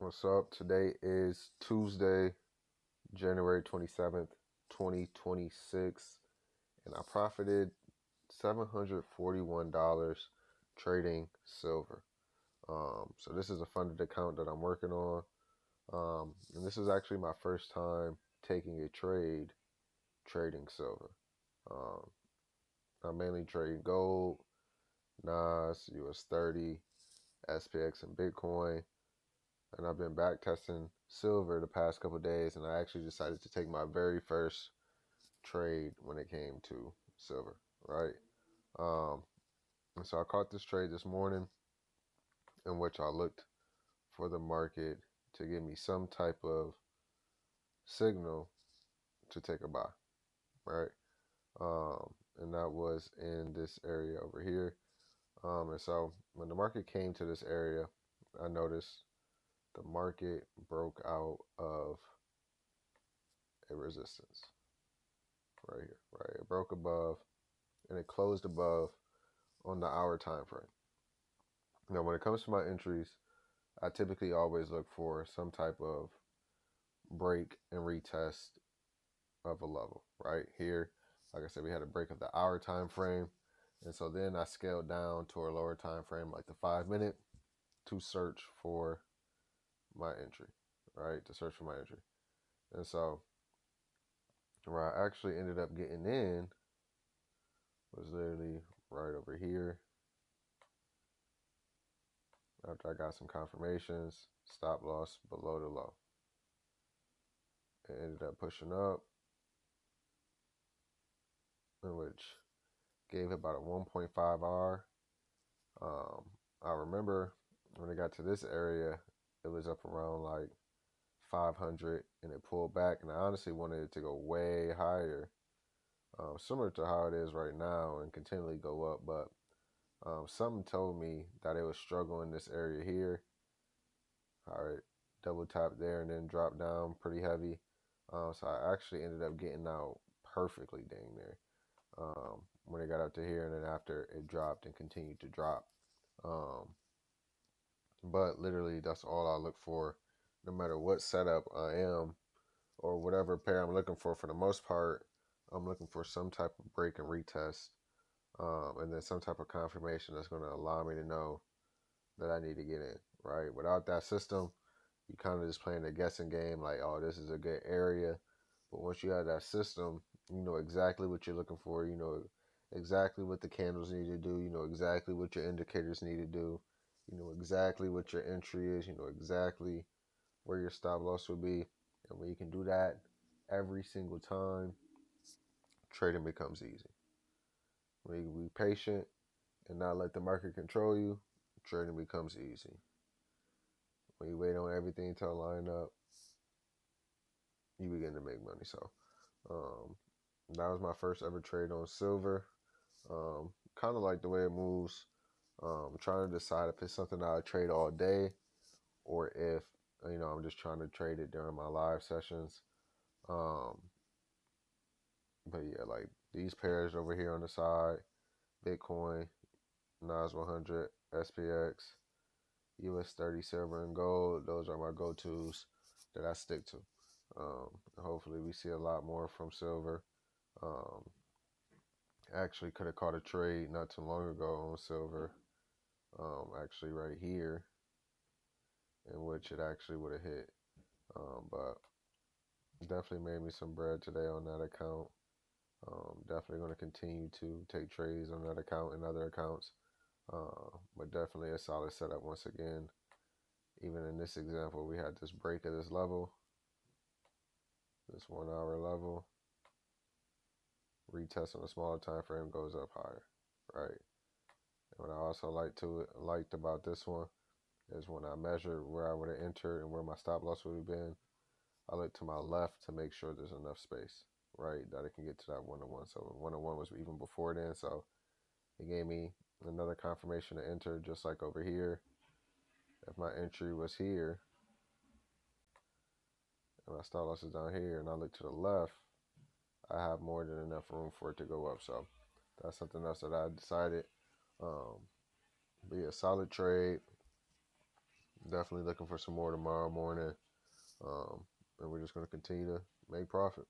What's up? Today is Tuesday, January 27th, 2026, and I profited $741 trading silver. So this is a funded account that I'm working on. And this is actually my first time taking a trade trading silver. Um, I mainly trade gold, NAS, US 30, SPX, and Bitcoin. And I've been back testing silver the past couple of days, and I actually decided to take my very first trade when it came to silver, right? And so I caught this trade this morning in which I looked for the market to give me some type of signal to take a buy, right? And that was in this area over here. And so when the market came to this area, I noticed the market broke out of a resistance right here, right? It broke above and it closed above on the hour time frame. Now, when it comes to my entries, I typically always look for some type of break and retest of a level, right? Here, like I said, we had a break of the hour time frame. And so then I scaled down to a lower time frame, like the 5 minute, to search for my entry, right? To search for my entry. And so where I actually ended up getting in was literally right over here. After I got some confirmations, stop loss below the low. It ended up pushing up, in which gave about a 1.5 R. I remember when it got to this area, it was up around like 500 and it pulled back, and I honestly wanted it to go way higher, similar to how it is right now, and continually go up, but something told me that it was struggling in this area here. All right, double tap there and then drop down pretty heavy. So I actually ended up getting out perfectly dang there when it got up to here, and then after it dropped and continued to drop. But literally, that's all I look for, no matter what setup I am or whatever pair I'm looking for. For the most part, I'm looking for some type of break and retest, and then some type of confirmation that's going to allow me to know that I need to get in, right? Without that system, you kind of just playing a guessing game, like, oh, this is a good area. But once you have that system, you know exactly what you're looking for. You know exactly what the candles need to do. You know exactly what your indicators need to do. You know exactly what your entry is. You know exactly where your stop loss would be. And when you can do that every single time, trading becomes easy. When you be patient and not let the market control you, trading becomes easy. When you wait on everything to line up, you begin to make money. So that was my first ever trade on silver. Kind of like the way it moves. Trying to decide if it's something I trade all day or if, I'm just trying to trade it during my live sessions. But yeah, like these pairs over here on the side, Bitcoin, NAS 100, SPX, US 30 silver and gold, those are my go-tos that I stick to. Hopefully we see a lot more from silver. Actually could have caught a trade not too long ago on silver, actually right here, in which it actually would have hit. But definitely made me some bread today on that account. Definitely going to continue to take trades on that account and other accounts. But definitely a solid setup once again. Even in this example, we had this break at this level, this 1 hour level. Retest on a smaller time frame goes up higher, right? And what I also liked about this one is when I measured where I would have entered and where my stop loss would have been, I looked to my left to make sure there's enough space, right, that it can get to that 1-to-1. So 1-to-1 was even before then, so it gave me another confirmation to enter, just like over here. If my entry was here and my stop loss is down here and I look to the left, I have more than enough room for it to go up. So that's something else that I decided. Be a solid trade. Definitely looking for some more tomorrow morning. And we're just going to continue to make profit.